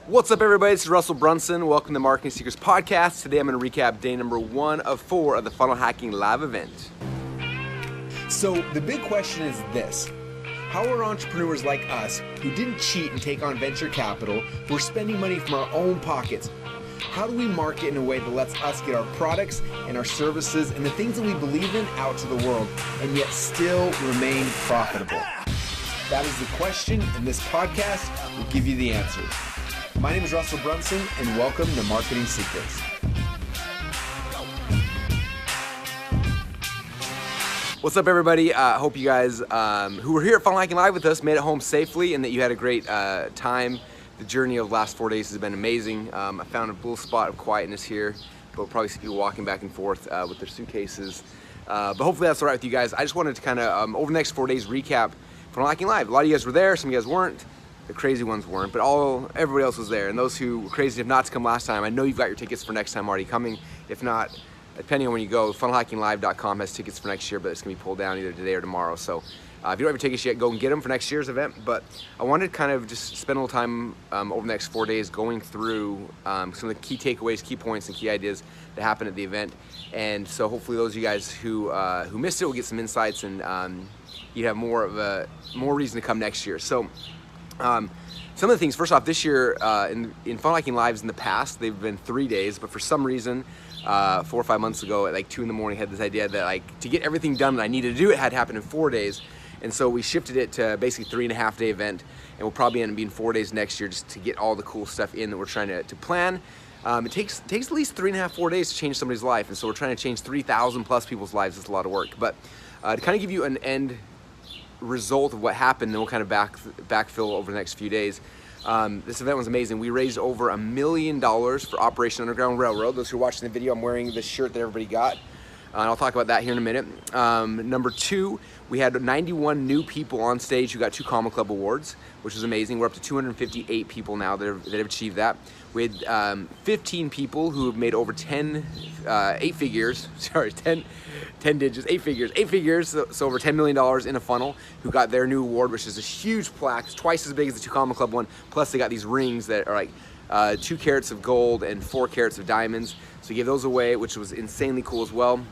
What's up, everybody? This is Russell Brunson. Welcome to the Marketing Secrets Podcast. Today I'm going to recap day number 1 of 4 of the Funnel Hacking Live event. So the big question is this: how are entrepreneurs like us, who didn't cheat and take on venture capital, who are spending money from our own pockets, how do we market in a way that lets us get our products and our services and the things that we believe in out to the world and yet still remain profitable? That is the question, and this podcast will give you the answers. My name is Russell Brunson, and welcome to Marketing Secrets. What's up, everybody? I hope you guys who were here at Funnel Hacking Live with us made it home safely and that you had a great time. The journey of the last 4 days has been amazing. I found a little spot of quietness here, but we'll probably see people walking back and forth with their suitcases. But hopefully that's all right with you guys. I just wanted to kind of, over the next 4 days, recap Funnel Hacking Live. A lot of you guys were there, some of you guys weren't. The crazy ones weren't, but everybody else was there. And those who were crazy enough not to come last time, I know you've got your tickets for next time already coming. If not, depending on when you go, funnelhackinglive.com has tickets for next year, but it's gonna be pulled down either today or tomorrow. So if you don't have your tickets yet, go and get them for next year's event. But I wanted to kind of just spend a little time over the next 4 days going through some of the key takeaways, key points, and key ideas that happened at the event. And so hopefully those of you guys who missed it will get some insights, and you have more reason to come next year. So some of the things, first off, this year in Funnel Hacking Lives in the past, they've been 3 days, but for some reason, 4 or 5 months ago at like 2 in the morning, I had this idea that like to get everything done that I needed to do, it had to happen in 4 days. And so we shifted it to basically 3.5 day event, and we'll probably end up being 4 days next year just to get all the cool stuff in that we're trying to plan. It takes at least 3.5, 4 days to change somebody's life, and so we're trying to change 3,000 plus people's lives. It's a lot of work, but to kind of give you an end result of what happened, then we'll kind of backfill over the next few days. This event was amazing. We raised over $1 million for Operation Underground Railroad. Those who are watching the video, I'm wearing the shirt that everybody got. And I'll talk about that here in a minute. Number 2, we had 91 new people on stage who got 2 Comma Club awards, which was amazing. We're up to 258 people now that have achieved that. We had 15 people who have made over 10 digits, 8 figures, so over $10 million in a funnel, who got their new award, which is a huge plaque. It's twice as big as the 2 Comma Club one, plus they got these rings that are like 2 carats of gold and 4 carats of diamonds. So we gave those away, which was insanely cool as well.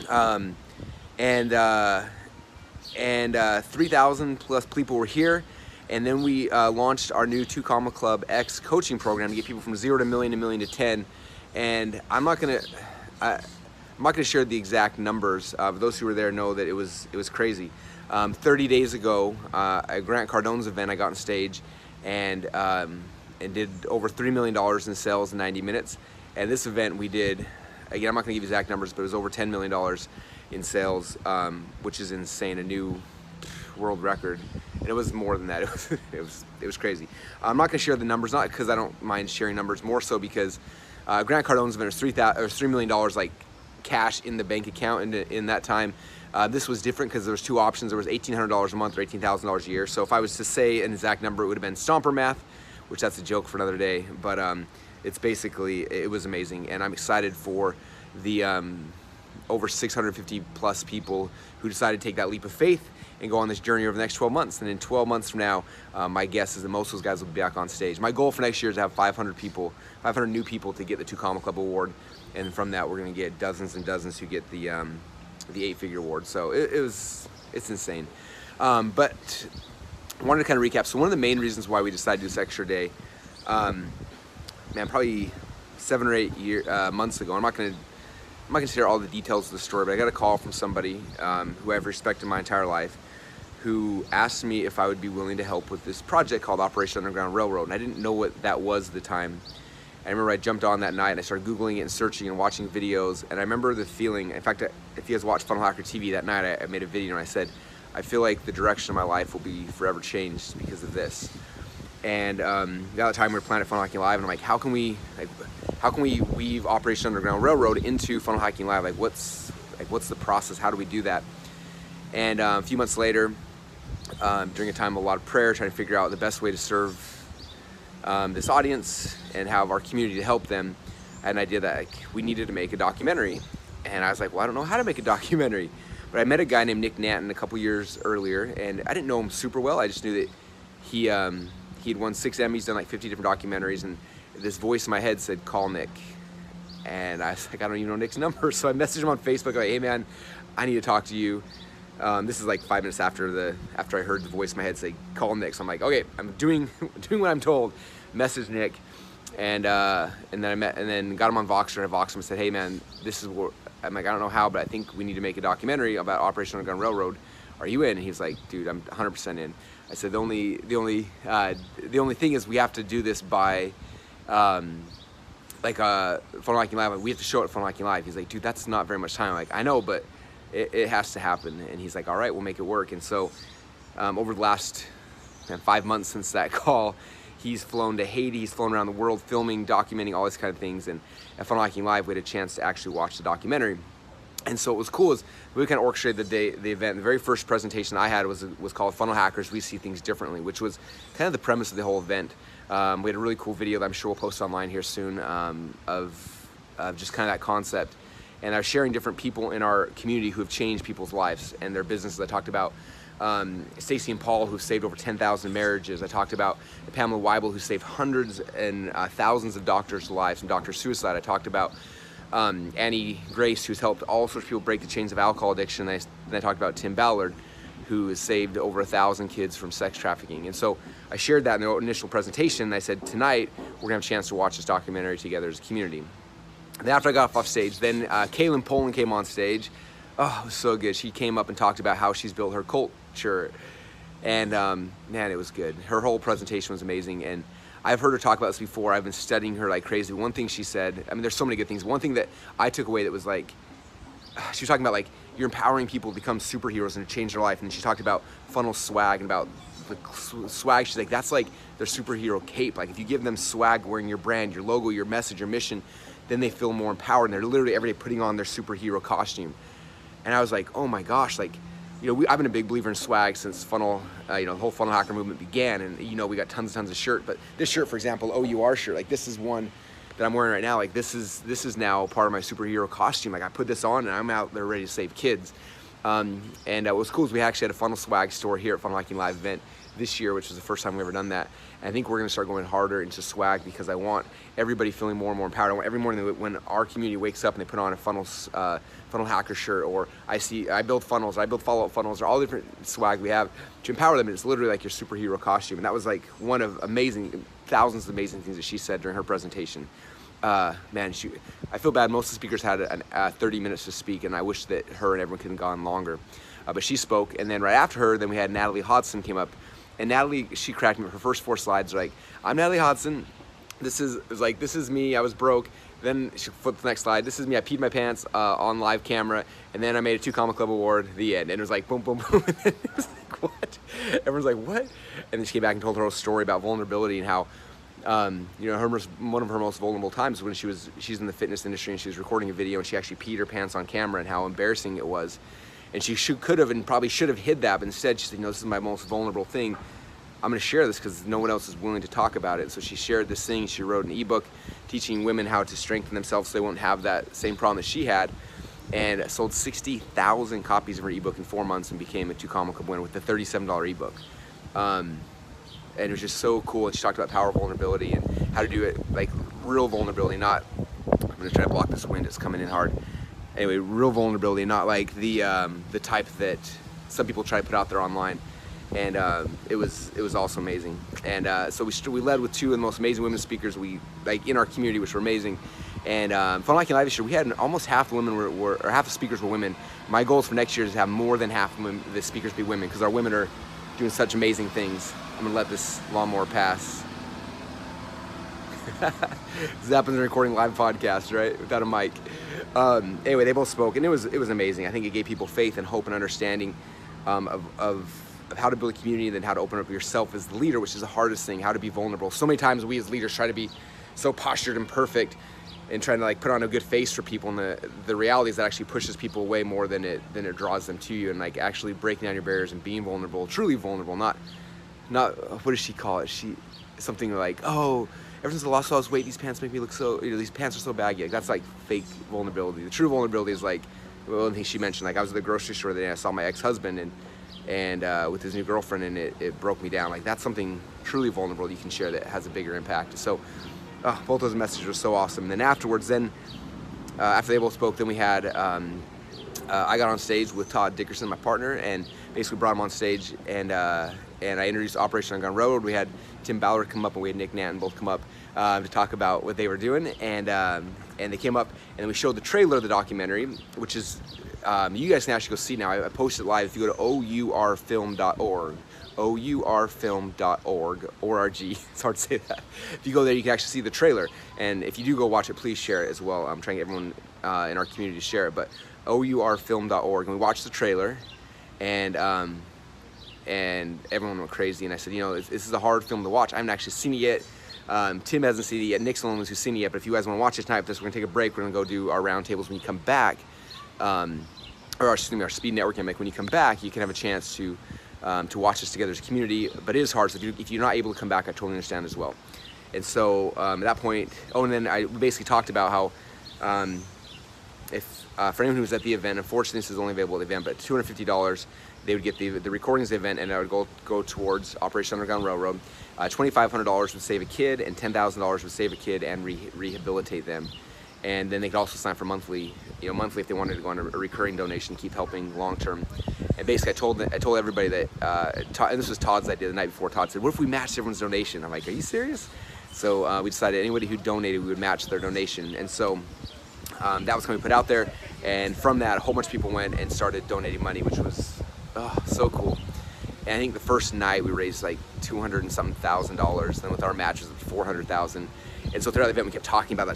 3,000 plus people were here. And then we launched our new 2 Comma Club X coaching program to get people from 0 to million to 10. And I'm not gonna share the exact numbers. Those who were there know that it was crazy. 30 days ago, at Grant Cardone's event, I got on stage and did over $3 million in sales in 90 minutes. And this event we did, again, I'm not gonna give you exact numbers, but it was over $10 million in sales, which is insane, a new world record. And it was more than that. It was crazy. I'm not gonna share the numbers, not because I don't mind sharing numbers, more so because Grant Cardone's event was $3 million like cash in the bank account in that time. This was different because there was 2 options. There was $1,800 a month or $18,000 a year. So if I was to say an exact number, it would have been Stomper math, which that's a joke for another day. But it's basically, it was amazing. And I'm excited for the over 650 plus people who decided to take that leap of faith and go on this journey over the next 12 months. And in 12 months from now, my guess is that most of those guys will be back on stage. My goal for next year is to have 500 new people to get the 2 Comma Club award. And from that, we're gonna get dozens and dozens who get the 8-figure award. So it's insane. But I wanted to kind of recap. So one of the main reasons why we decided to do this extra day, probably 7 or 8 months ago, I'm not gonna share all the details of the story, but I got a call from somebody who I've respected my entire life, who asked me if I would be willing to help with this project called Operation Underground Railroad. And I didn't know what that was at the time. I remember I jumped on that night and I started Googling it and searching and watching videos. And I remember the feeling, in fact, if you guys watched Funnel Hacker TV that night, I made a video and I said, I feel like the direction of my life will be forever changed because of this. And the time we were planning Funnel Hacking Live, and I'm like, how can we weave Operation Underground Railroad into Funnel Hacking Live? What's the process? How do we do that? And a few months later, during a time of a lot of prayer, trying to figure out the best way to serve this audience and have our community to help them, I had an idea that we needed to make a documentary. And I was like, well, I don't know how to make a documentary. But I met a guy named Nick Nanton a couple years earlier, and I didn't know him super well. I just knew that he He'd won 6 Emmys, done like 50 different documentaries, and this voice in my head said, call Nick. And I was like, I don't even know Nick's number. So I messaged him on Facebook, like, hey man, I need to talk to you. This is like 5 minutes after I heard the voice in my head say, call Nick. So I'm like, okay, I'm doing what I'm told. Message Nick, and then got him on Voxer, and I Voxed him and said, hey man, this is what, I'm like, I don't know how, but I think we need to make a documentary about Operation Underground Railroad. Are you in? And he's like, dude, I'm 100% in. I said, the only thing is we have to do this by, Funnel Hacking Live. We have to show it at Funnel Hacking Live. He's like, dude, that's not very much time. I'm like, I know, but it has to happen. And he's like, all right, we'll make it work. And so over the last 5 months since that call, he's flown to Haiti, he's flown around the world filming, documenting all these kind of things. And at Funnel Hacking Live, we had a chance to actually watch the documentary. And so what was cool is we kind of orchestrated the event. The very first presentation I had was called Funnel Hackers, We See Things Differently, which was kind of the premise of the whole event. We had a really cool video that I'm sure we'll post online here soon of just kind of that concept. And I was sharing different people in our community who have changed people's lives and their businesses. I talked about Stacy and Paul, who saved over 10,000 marriages. I talked about Pamela Weibel, who saved hundreds and thousands of doctors' lives from doctor suicide. I talked about Annie Grace, who's helped all sorts of people break the chains of alcohol addiction. And I talked about Tim Ballard, who has saved over 1,000 kids from sex trafficking. And so I shared that in the initial presentation. I said, tonight, we're gonna have a chance to watch this documentary together as a community. And after I got off stage, then Kaylin Poland came on stage. Oh, it was so good. She came up and talked about how she's built her culture. And man, it was good. Her whole presentation was amazing. And I've heard her talk about this before. I've been studying her like crazy. One thing she said, I mean, there's so many good things. One thing that I took away that was like, she was talking about like, you're empowering people to become superheroes and to change their life. And she talked about funnel swag and about the swag. She's like, that's like their superhero cape. Like if you give them swag wearing your brand, your logo, your message, your mission, then they feel more empowered. And they're literally every day putting on their superhero costume. And I was like, oh my gosh, like, you know, I've been a big believer in swag since funnel, the whole funnel hacker movement began. And, we got tons and tons of shirts. But this shirt, for example, OUR shirt, like this is one that I'm wearing right now. Like this is now part of my superhero costume. Like I put this on and I'm out there ready to save kids. And what was cool is we actually had a funnel swag store here at Funnel Hacking Live event this year, which was the first time we've ever done that. And I think we're gonna start going harder into swag because I want everybody feeling more and more empowered. I want every morning when our community wakes up and they put on a funnel hacker shirt, or I build funnels, I build follow-up funnels, or all different swag we have to empower them. It's literally like your superhero costume. And that was like one of thousands of amazing things that she said during her presentation. Man, I feel bad. Most of the speakers had 30 minutes to speak, and I wish that her and everyone could have gone longer. But she spoke, and then right after her, then we had Natalie Hodson came up. And Natalie, she cracked me. Her first 4 slides are like, I'm Natalie Hodson. This is me. I was broke. Then she flipped the next slide. This is me. I peed my pants on live camera. And then I made a 2 Comma Club award. The end. And it was like, boom, boom, boom. And then it was like, what? Everyone's like, what? And then she came back and told her whole story about vulnerability and how, one of her most vulnerable times when she's in the fitness industry and she was recording a video and she actually peed her pants on camera and how embarrassing it was. And she could have and probably should have hid that, but instead she said, this is my most vulnerable thing. I'm gonna share this because no one else is willing to talk about it. So she shared this thing. She wrote an ebook teaching women how to strengthen themselves so they won't have that same problem that she had, and sold 60,000 copies of her ebook in 4 months and became a 2 Comma Club winner with the $37 ebook. And it was just so cool. And she talked about power vulnerability and how to do it like real vulnerability, not, I'm gonna try to block this wind, it's coming in hard. Anyway, real vulnerability, not like the type that some people try to put out there online. And it was also amazing. And so we led with 2 of the most amazing women speakers in our community, which were amazing. And Funnel Hacking Live this year, we had almost half the women or half the speakers were women. My goal for next year is to have more than half of the speakers be women because our women are doing such amazing things. I'm gonna let this lawnmower pass. This happens in recording live podcasts, right? Without a mic. Anyway, they both spoke, and it was amazing. I think it gave people faith and hope and understanding of how to build a community and then how to open up yourself as the leader, which is the hardest thing, how to be vulnerable. So many times we as leaders try to be so postured and perfect and trying to like put on a good face for people, and the reality is that actually pushes people away more than it draws them to you. And like actually breaking down your barriers and being vulnerable, truly vulnerable, not what does she call it? Something like, oh, ever since I lost all this weight, these pants make me look so, these pants are so baggy. Like, that's like fake vulnerability. The true vulnerability is like, well, one thing she mentioned, like I was at the grocery store the day I saw my ex-husband, and and with his new girlfriend, and it broke me down. Like, that's something truly vulnerable that you can share that has a bigger impact. So both those messages were so awesome. And then afterwards, after they both spoke, then we had I got on stage with Todd Dickerson, my partner, and basically brought him on stage, and I introduced Operation Underground Railroad. We had Tim Ballard come up, and we had Nick Nanton both come up to talk about what they were doing, and they came up, and then we showed the trailer of the documentary, which is you guys can actually go see now. I posted it live. If you go to OURfilm.org, OURfilm.org, it's hard to say that. If you go there, you can actually see the trailer, and if you do go watch it, please share it as well. I'm trying to get everyone in our community to share it, but OURfilm.org, and we watched the trailer, and everyone went crazy, and I said, you know, this is a hard film to watch. I haven't actually seen it yet. Tim hasn't seen it yet. Nick's the only one who's seen it yet, but if you guys want to watch it tonight, we're going to take a break. We're going to go do our roundtables when you come back, or our speed networking. Like, when you come back, you can have a chance to watch this together as a community, but it is hard, so if you're not able to come back, I totally understand as well. And so at that point, and then we basically talked about how for anyone who was at the event, unfortunately this is only available at the event, but $250, they would get the recordings of the event, and it would go towards Operation Underground Railroad. $2,500 would save a kid, and $10,000 would save a kid and rehabilitate them. And then they could also sign for monthly if they wanted to go on a recurring donation, keep helping long term. And basically, I told everybody that, and this was Todd's idea the night before. Todd said, "What if we matched everyone's donation?" I'm like, "Are you serious?" So we decided anybody who donated, we would match their donation. And so that was going to be put out there. And from that, a whole bunch of people went and started donating money, which was so cool. And I think the first night we raised like $200 and something thousand. Then with our matches, it was $400,000. And so throughout the event, we kept talking about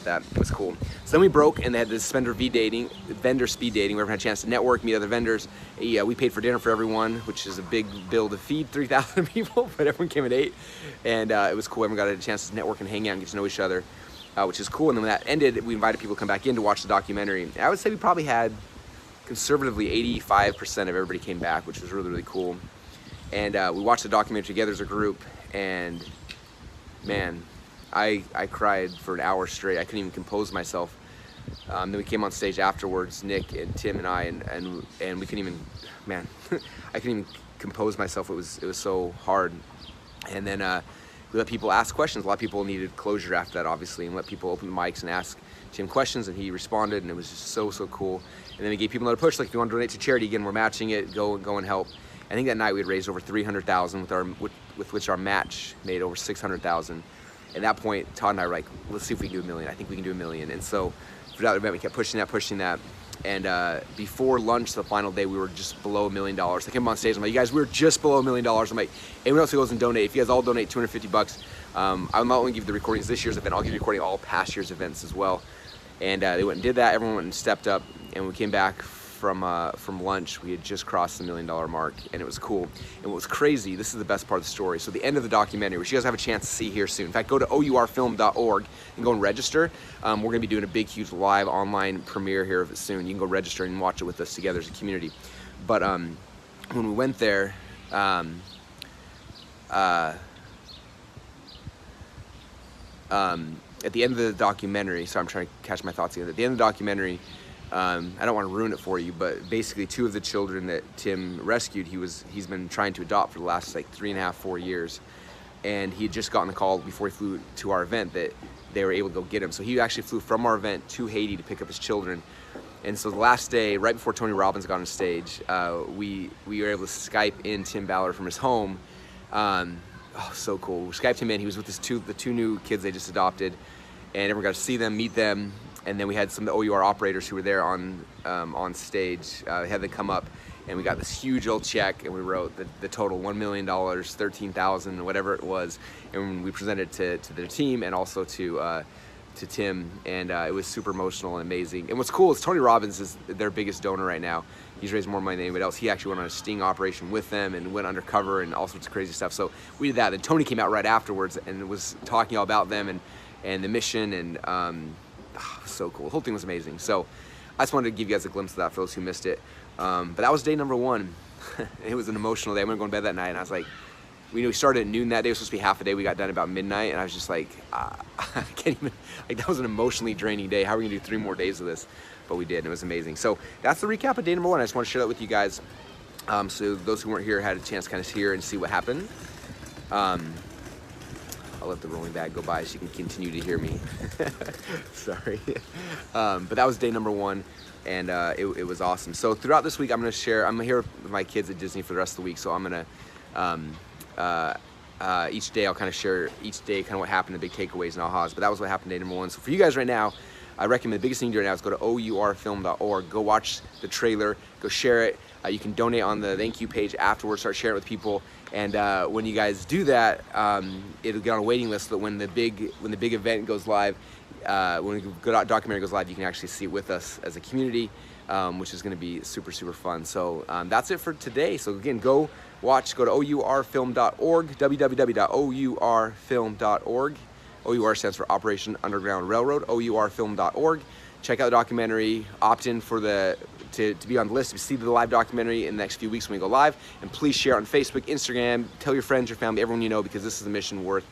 that. It was cool. So then we broke, and they had this vendor speed dating. We everyone had a chance to network, meet other vendors. We paid for dinner for everyone, which is a big bill to feed 3,000 people, but everyone came and ate. And it was cool. Everyone got a chance to network and hang out and get to know each other, which is cool. And then when that ended, we invited people to come back in to watch the documentary. And I would say we probably had conservatively 85% of everybody came back, which was really, really cool. And we watched the documentary together as a group, and man, I cried for an hour straight. I couldn't even compose myself. Then we came on stage afterwards, Nick and Tim and I, and we couldn't even, man, I couldn't even compose myself. It was so hard. And then we let people ask questions. A lot of people needed closure after that, obviously, and let people open the mics and ask Tim questions, and he responded, and it was just so cool. And then we gave people another push, like, if you want to donate to charity, again, we're matching it, go and help. I think that night we had raised over $300,000 with which our match made over $600,000. At that point, Todd and I were like, let's see if we can do $1 million. I think we can do $1 million. And so throughout the event, we kept pushing that. And before lunch, the final day, we were just below $1 million. I came on stage, I'm like, you guys, we're just below $1 million. I'm like, anyone else who goes and donate, if you guys all donate $250, I'll not only give the recordings this year's event, I'll give you recording all past year's events as well. And they went and did that. Everyone went and stepped up. And we came back from lunch. We had just crossed the $1 million mark, and it was cool. And what was crazy, this is the best part of the story. So the end of the documentary, which you guys have a chance to see here soon. In fact, go to OURfilm.org and go and register. We're going to be doing a big, huge live online premiere here of it soon. You can go register and watch it with us together as a community. But when we went there, at the end of the documentary, so I'm trying to catch my thoughts again. At the end of the documentary, I don't want to ruin it for you, but basically 2 of the children that Tim rescued, he's been trying to adopt for the last like 3.5, 4 years. And he had just gotten the call before he flew to our event that they were able to go get him. So he actually flew from our event to Haiti to pick up his children. And so the last day, right before Tony Robbins got on stage, we were able to Skype in Tim Ballard from his home. So cool. We Skyped him in. He was with the two new kids they just adopted, and everyone got to see them, meet them. And then we had some of the OUR operators who were there on stage. Had them come up, and we got this huge old check, and we wrote the total $1 million, 13,000, whatever it was, and we presented it to their team and also to Tim, and it was super emotional and amazing. And what's cool is Tony Robbins is their biggest donor right now. He's raised more money than anybody else. He actually went on a sting operation with them and went undercover and all sorts of crazy stuff. So we did that. Then Tony came out right afterwards and was talking all about them and the mission, and so cool. The whole thing was amazing. So I just wanted to give you guys a glimpse of that for those who missed it. But that was day number 1. It was an emotional day. I went to go to bed that night, and I was like, we started at noon that day. It was supposed to be half a day. We got done about midnight, and I was just like, I can't even, like, that was an emotionally draining day. How are we gonna do 3 more days of this? But we did, and it was amazing. So that's the recap of day number 1. I just want to share that with you guys. So those who weren't here had a chance to kind of hear and see what happened. I'll let the rolling bag go by so you can continue to hear me. Sorry. But that was day number 1, and it was awesome. So throughout this week, I'm here with my kids at Disney for the rest of the week, so I'm gonna, each day I'll kind of share kind of what happened, the big takeaways and ahas, but that was what happened day number 1. So for you guys right now, I recommend the biggest thing to do right now is go to OURfilm.org, go watch the trailer, go share it. You can donate on the thank you page afterwards, start sharing it with people, and when you guys do that, it'll get on a waiting list so that when the big event goes live, when the documentary goes live, you can actually see it with us as a community, which is going to be super, super fun. So that's it for today. So again, go to OURfilm.org, www.OURfilm.org. OUR stands for Operation Underground Railroad, OURfilm.org. Check out the documentary, opt in for to be on the list to see the live documentary in the next few weeks when we go live, and please share it on Facebook, Instagram, tell your friends, your family, everyone you know, because this is a mission worth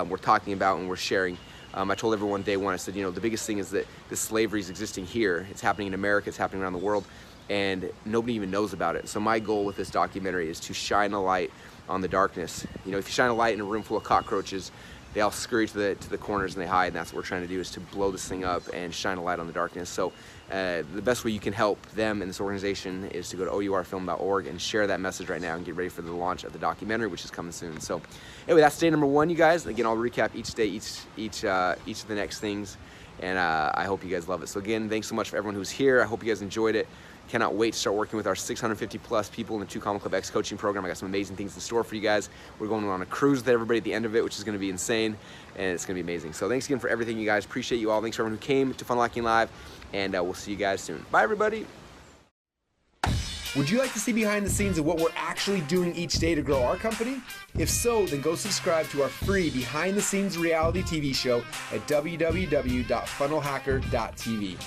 we're talking about and we're sharing. I told everyone day 1, I said, the biggest thing is that this slavery is existing here. It's happening in America, it's happening around the world, and nobody even knows about it. So my goal with this documentary is to shine a light on the darkness. If you shine a light in a room full of cockroaches, they all scurry to the corners and they hide, and that's what we're trying to do, is to blow this thing up and shine a light on the darkness. So the best way you can help them and this organization is to go to OURfilm.org and share that message right now and get ready for the launch of the documentary, which is coming soon. So anyway, that's day number 1, you guys. Again, I'll recap each day, each of the next things, and I hope you guys love it. So again, thanks so much for everyone who's here. I hope you guys enjoyed it. Cannot wait to start working with our 650 plus people in the 2 Common Club X coaching program. I got some amazing things in store for you guys. We're going on a cruise with everybody at the end of it, which is going to be insane, and it's going to be amazing. So thanks again for everything, you guys. Appreciate you all. Thanks for everyone who came to Fun Unlocking Live, and we'll see you guys soon. Bye, everybody. Would you like to see behind the scenes of what we're actually doing each day to grow our company? If so, then go subscribe to our free behind the scenes reality TV show at www.funnelhacker.tv.